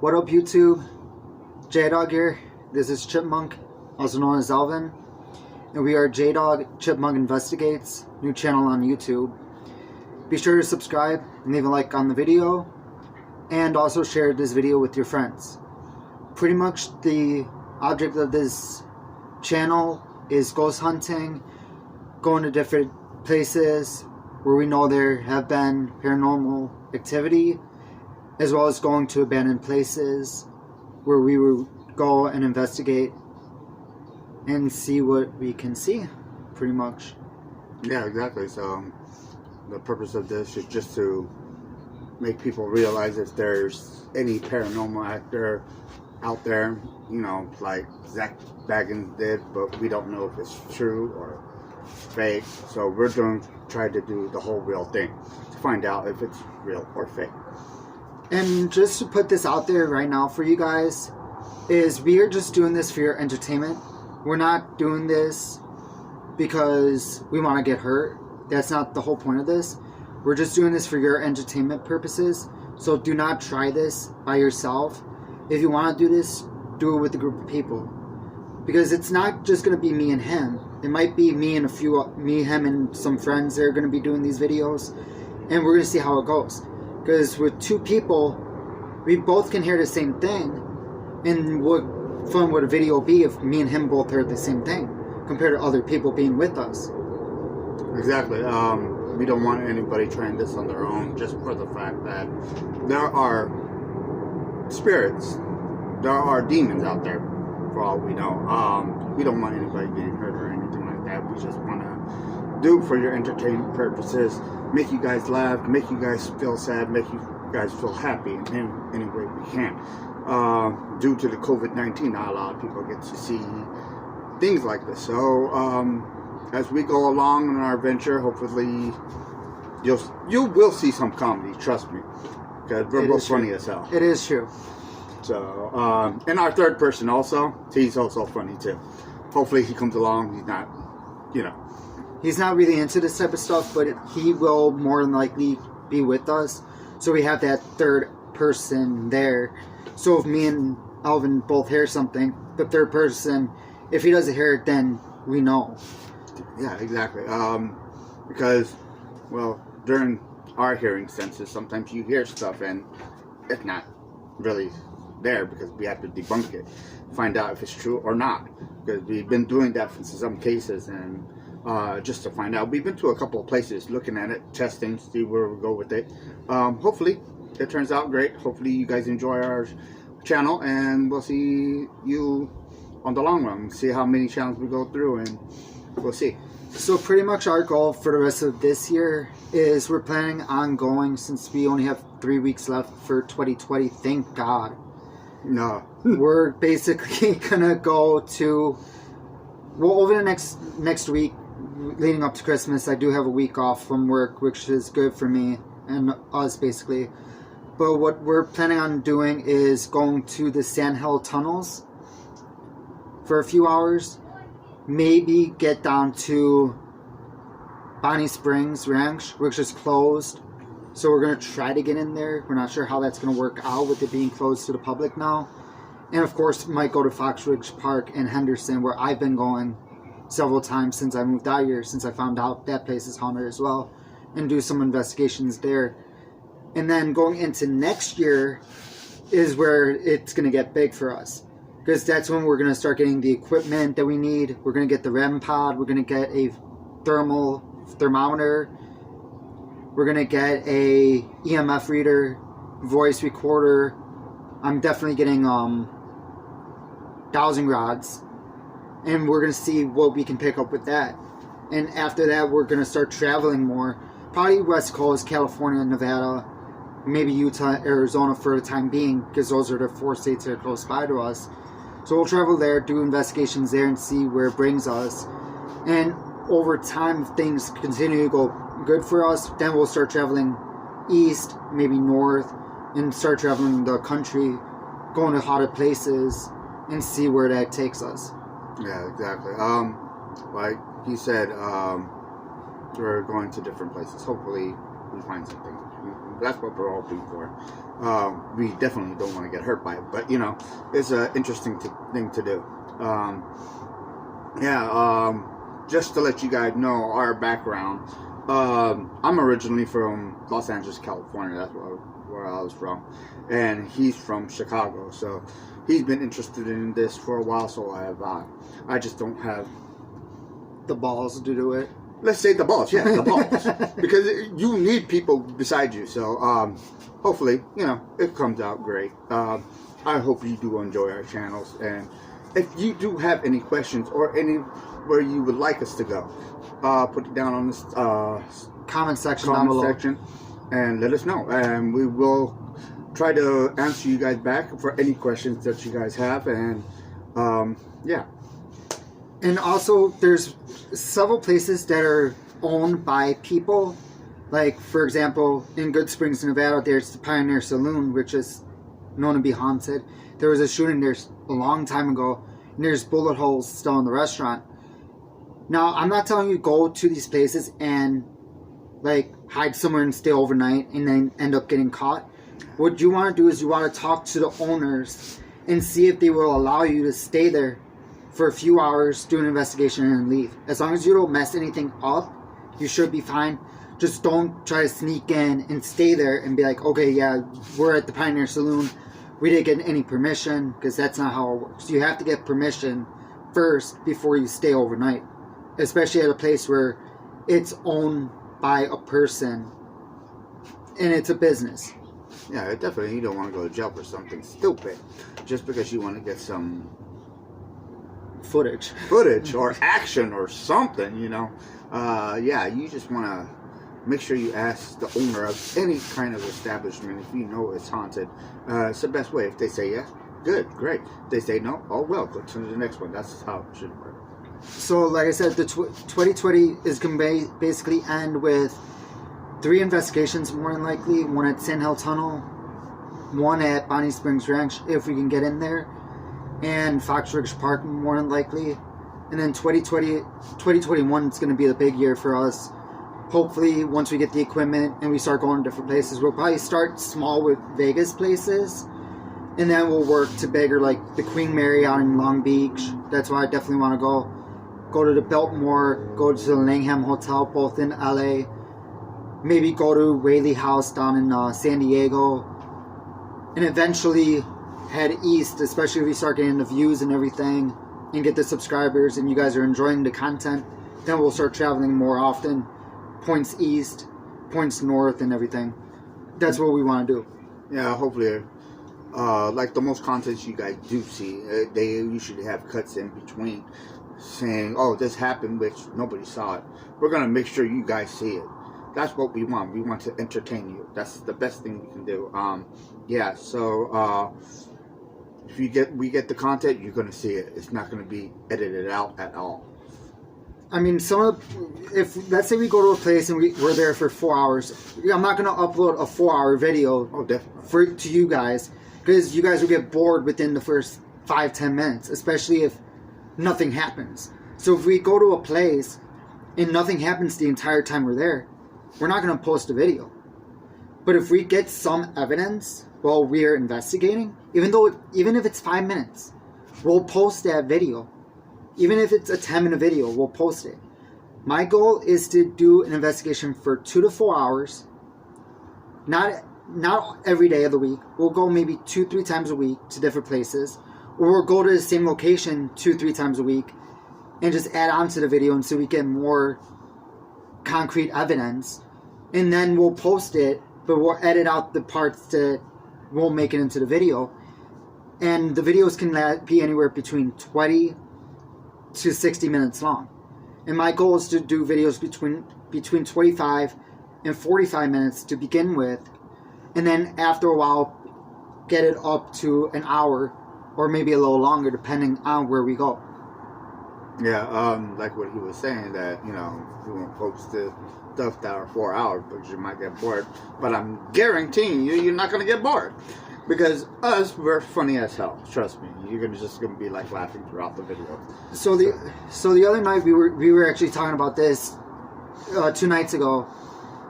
What up, YouTube? J-Dog here. This is Chipmunk, also known as Alvin, and we are J-Dog Chipmunk Investigates, new channel on YouTube. Be sure to subscribe and leave a like on the video, and also share this video with your friends. Pretty much the object of this channel is ghost hunting, going to different places where we know there have been paranormal activity, as well as going to abandoned places where we will go and investigate and see what we can see, pretty much. Yeah, exactly. So the purpose of this is just to make people realize if there's any paranormal actor out there, you know, like Zach Baggins did, but we don't know if it's true or fake. So we're going to try to do the whole real thing to find out if it's real or fake. And just to put this out there right now for you guys, is we are just doing this for your entertainment. We're not doing this because we want to get hurt. That's not the whole point of this. We're just doing this for your entertainment purposes. So do not try this by yourself. If you want to do this, do it with a group of people. Because it's not just going to be me and him. It might be me and him and some friends that are going to be doing these videos. And we're going to see how it goes. Because with two people, we both can hear the same thing. And what fun would a video be if me and him both heard the same thing, compared to other people being with us? Exactly. We don't want anybody trying this on their own, just for the fact that there are spirits, there are demons out there, for all we know. We don't want anybody getting hurt or anything like that. We just want to do it for your entertainment purposes, make you guys laugh, make you guys feel sad, make you guys feel happy in any way we can. Due to the COVID-19, not a lot of people get to see things like this. So as we go along in our venture, hopefully you will see some comedy, trust me, because we're both funny as hell. It is true. So and our third person also, he's also funny too. Hopefully he comes along. He's not, you know, he's not really into this type of stuff, but he will more than likely be with us. So we have that third person there. So if me and Alvin both hear something, the third person, if he doesn't hear it, then we know. Yeah, exactly. Because, well, during our hearing senses, sometimes you hear stuff and it's not really there, because we have to debunk it, find out if it's true or not. Because we've been doing that for some cases, and just to find out. We've been to a couple of places looking at it, testing, see where we go with it. Hopefully it turns out great. Hopefully you guys enjoy our channel, and we'll see you on the long run. See how many channels we go through, and we'll see. So pretty much our goal for the rest of this year is we're planning on going, since we only have 3 weeks left for 2020, thank God. No. We're basically gonna go to, well, over the next week leading up to Christmas, I do have a week off from work, which is good for me and us basically. But what we're planning on doing is going to the Sandhill tunnels for a few hours. Maybe get down to Bonnie Springs Ranch, which is closed. So we're going to try to get in there. We're not sure how that's going to work out with it being closed to the public now. And of course, might go to Fox Ridge Park in Henderson, where I've been going several times since I moved out here, since I found out that place is haunted as well, and do some investigations there. And then going into next year is where it's going to get big for us, because that's when we're going to start getting the equipment that we need. We're going to get the REM pod. We're going to get a thermometer. We're going to get a EMF reader, voice recorder. I'm definitely getting dowsing rods. And we're going to see what we can pick up with that. And after that, we're going to start traveling more. Probably West Coast, California, Nevada, maybe Utah, Arizona for the time being, because those are the 4 states that are close by to us. So we'll travel there, do investigations there, and see where it brings us. And over time, if things continue to go good for us, then we'll start traveling east, maybe north, and start traveling the country, going to hotter places, and see where that takes us. Yeah, exactly. Like you said, we're going to different places. Hopefully we find something. That's what we're hoping for. We definitely don't want to get hurt by it, but it's an interesting thing to do. Just to let you guys know our background. I'm originally from Los Angeles, California. That's where I was from, and he's from Chicago. So he's been interested in this for a while. So have I. I just don't have the balls to do it. Let's say the balls, the balls, because you need people beside you. So hopefully, it comes out great. I hope you do enjoy our channels, and if you do have any questions or anywhere you would like us to go, put it down on this comment section down below, and let us know, and we will try to answer you guys back for any questions that you guys have. And and also there's several places that are owned by people. Like, for example, in Good Springs, Nevada, there's the Pioneer Saloon, which is known to be haunted. There was a shooting there a long time ago, and there's bullet holes still in the restaurant. Now, I'm not telling you go to these places and hide somewhere and stay overnight and then end up getting caught. What you want to do is you want to talk to the owners and see if they will allow you to stay there for a few hours, do an investigation, and leave. As long as you don't mess anything up, you should be fine. Just don't try to sneak in and stay there and be like, okay, yeah, we're at the Pioneer Saloon. We didn't get any permission, because that's not how it works. You have to get permission first before you stay overnight, especially at a place where it's owned by a person and it's a business. Yeah, definitely. You don't want to go to jail for something stupid just because you want to get some footage or action or something, you just want to make sure you ask the owner of any kind of establishment if you know it's haunted. It's the best way. If they say yes, good, great. If they say no, oh well, go to the next one. That's how it should work. So like I said, the 2020 is going to basically end with 3 investigations, more than likely. One at Sand Hill Tunnel, one at Bonnie Springs Ranch, if we can get in there, and Fox Ridge Park, more than likely. And then 2021 is going to be the big year for us. Hopefully, once we get the equipment and we start going to different places, we'll probably start small with Vegas places, and then we'll work to bigger, like the Queen Mary out in Long Beach. That's why I definitely want to go. Go to the Biltmore, go to the Langham Hotel, both in LA. Maybe go to Whaley House down in San Diego. And eventually head east, especially if we start getting the views and everything, and get the subscribers, and you guys are enjoying the content. Then we'll start traveling more often. Points east, points north, and everything. That's what we want to do. Yeah, hopefully, like the most content you guys do see, they usually have cuts in between saying, oh, this happened, which nobody saw it. We're going to make sure you guys see it. That's what we want. We want to entertain you. That's the best thing we can do. So if we get the content, you're going to see it. It's not going to be edited out at all. I mean, if let's say we go to a place and we're there for 4 hours, I'm not going to upload a 4-hour video to you guys, because you guys will get bored within the first 5-10 minutes, especially if nothing happens. So if we go to a place and nothing happens the entire time we're there, we're not going to post a video. But if we get some evidence while we're investigating, even if it's 5 minutes, we'll post that video. Even if it's a 10-minute video, we'll post it. My goal is to do an investigation for 2 to 4 hours. Not every day of the week. We'll go maybe 2-3 times a week to different places. Or we'll go to the same location 2-3 times a week and just add on to the video until we get more concrete evidence. And then we'll post it, but we'll edit out the parts that won't make it into the video. And the videos can be anywhere between 20 to 60 minutes long. And my goal is to do videos between 25 and 45 minutes to begin with, and then after a while get it up to an hour or maybe a little longer depending on where we go. Yeah, like what he was saying, that we won't post the stuff that are 4 hours because you might get bored, but I'm guaranteeing you're not going to get bored. Because we're funny as hell. Trust me, you're just gonna be like laughing throughout the video. So the other night we were actually talking about this 2 nights ago.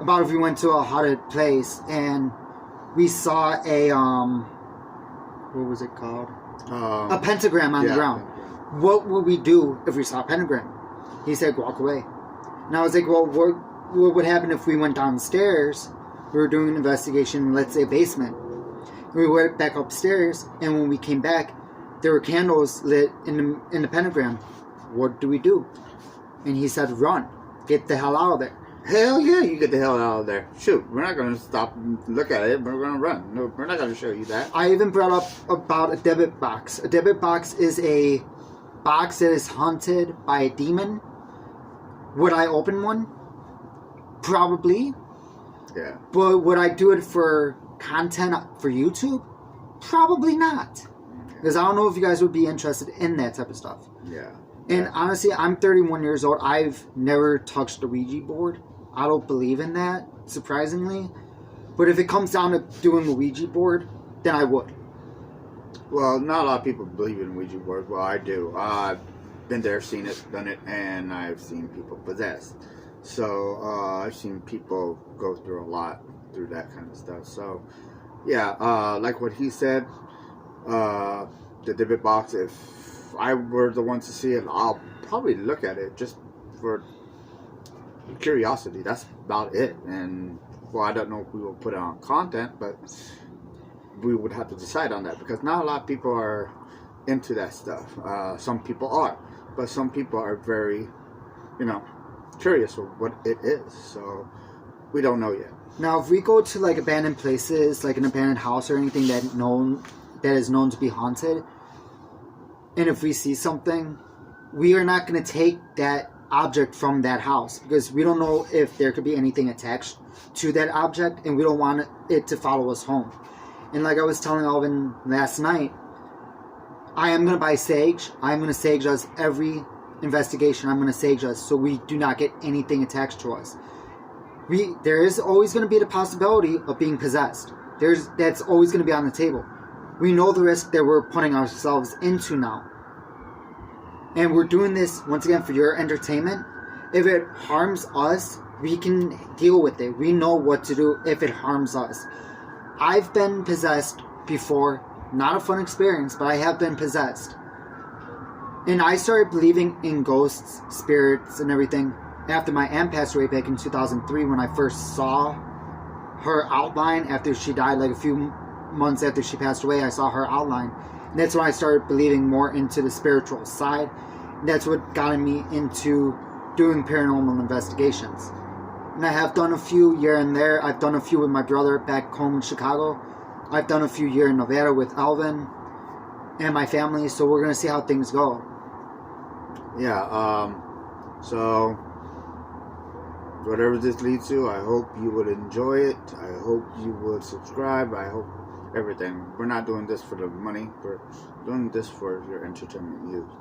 about if we went to a haunted place and we saw a what was it called? A pentagram on the ground. What would we do if we saw a pentagram? He said, walk away. And I was like, well, what would happen if we went downstairs? We were doing an investigation, let's say basement. We went back upstairs, and when we came back, there were candles lit in the pentagram. What do we do? And he said, run. Get the hell out of there. Hell yeah, you get the hell out of there. Shoot, we're not going to stop and look at it, but we're going to run. No, we're not going to show you that. I even brought up about a debit box. A debit box is a box that is haunted by a demon. Would I open one? Probably. Yeah. But would I do it for content for YouTube? Probably not. Because I don't know if you guys would be interested in that type of stuff. Yeah. And honestly, I'm 31 years old. I've never touched a Ouija board. I don't believe in that, surprisingly. But if it comes down to doing a Ouija board, then I would. Well, not a lot of people believe in Ouija boards. Well, I do. I've been there, seen it, done it, and I've seen people possessed. So I've seen people go through a lot through that kind of stuff. So yeah, like what he said, the debit box, if I were the one to see it, I'll probably look at it just for curiosity. That's about it. And well, I don't know if we will put it on content, but we would have to decide on that, because not a lot of people are into that stuff. Some people are, but some people are very, curious of what it is. So we don't know yet. Now, if we go to like abandoned places, like an abandoned house or anything that is known to be haunted, and if we see something, we are not going to take that object from that house, because we don't know if there could be anything attached to that object, and we don't want it to follow us home. And like I was telling Alvin last night, I am going to buy sage. I'm going to sage us every investigation. I'm going to sage us so we do not get anything attached to us. There is always going to be the possibility of being possessed. That's always going to be on the table. We know the risk that we're putting ourselves into now. And we're doing this, once again, for your entertainment. If it harms us, we can deal with it. We know what to do if it harms us. I've been possessed before. Not a fun experience, but I have been possessed. And I started believing in ghosts, spirits, and everything after my aunt passed away back in 2003, when I first saw her outline after she died. Like a few months after she passed away, I saw her outline. And that's when I started believing more into the spiritual side. And that's what got me into doing paranormal investigations. And I have done a few here and there. I've done a few with my brother back home in Chicago. I've done a few here in Nevada with Alvin and my family. So we're going to see how things go. Yeah, so whatever this leads to, I hope you would enjoy it. I hope you would subscribe. I hope everything. We're not doing this for the money. We're doing this for your entertainment use.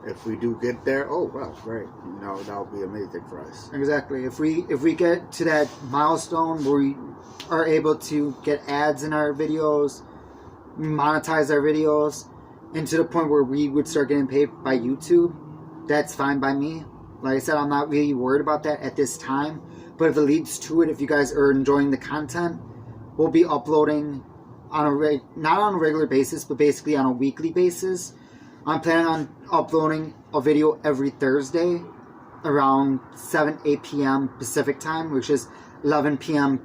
If we do get there, oh well, great. That would be amazing for us. Exactly. If we get to that milestone where we are able to get ads in our videos, monetize our videos, and to the point where we would start getting paid by YouTube, that's fine by me. Like I said, I'm not really worried about that at this time. But if it leads to it, if you guys are enjoying the content, we'll be uploading on not on a regular basis, but basically on a weekly basis. I'm planning on uploading a video every Thursday around 8 p.m. Pacific time, which is 11 p.m.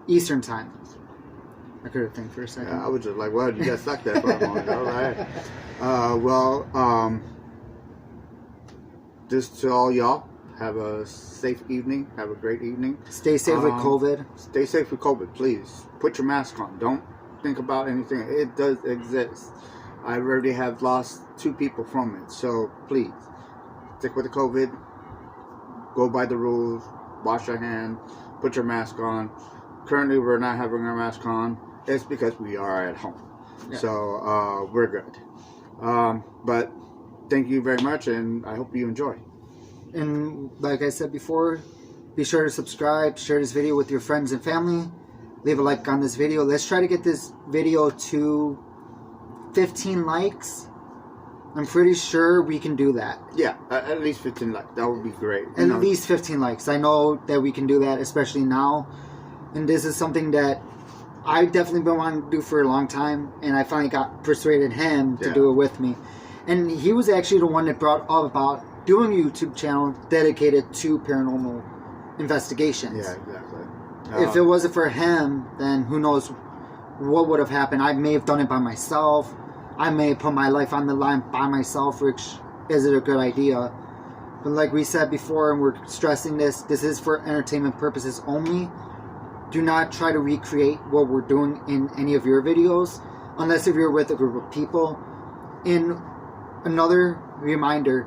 Eastern time. I could have think for a second. Yeah, I was just like, well, you got stuck there for a moment. All right. Just to all y'all, have a safe evening. Have a great evening. Stay safe with COVID. Stay safe with COVID, please. Put your mask on. Don't think about anything. It does exist. I already have lost 2 people from it. So please, stick with the COVID. Go by the rules. Wash your hands. Put your mask on. Currently, we're not having our mask on. It's because we are at home. Yeah. So we're good. But thank you very much, and I hope you enjoy. And like I said before, be sure to subscribe, share this video with your friends and family, leave a like on this video. Let's try to get this video to 15 likes I'm pretty sure we can do that. Yeah, at least 15 likes. That would be great. At least 15 likes. I know that we can do that, especially now. And this is something that I've definitely been wanting to do for a long time. And I finally got persuaded him to do it with me. And he was actually the one that brought up about doing a YouTube channel dedicated to paranormal investigations. Yeah, exactly. If it wasn't for him, then who knows what would have happened. I may have done it by myself. I may have put my life on the line by myself, which isn't a good idea. But like we said before, and we're stressing this is for entertainment purposes only. Do not try to recreate what we're doing in any of your videos, unless if you're with a group of people. And another reminder,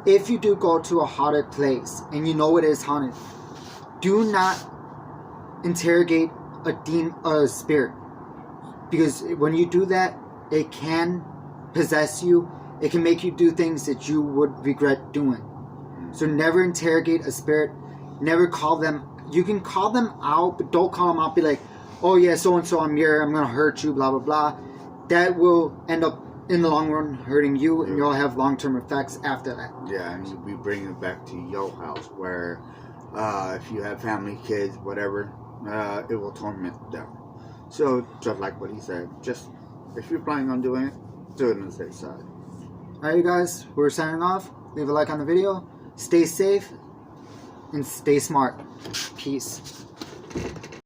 if you do go to a haunted place, and you know it is haunted, do not interrogate a spirit. Because when you do that, it can possess you. It can make you do things that you would regret doing. So never interrogate a spirit. Never call them. You can call them out, but don't call them out. Be like, oh yeah, so-and-so, I'm here. I'm going to hurt you, blah, blah, blah. That will end up, in the long run, hurting you, and you'll have long-term effects after that. Yeah, and we bring it back to your house, where if you have family, kids, whatever, it will torment them. So, just like what he said, just if you're planning on doing it, do it on the safe side. Alright, you guys, we're signing off. Leave a like on the video. Stay safe and stay smart. Peace.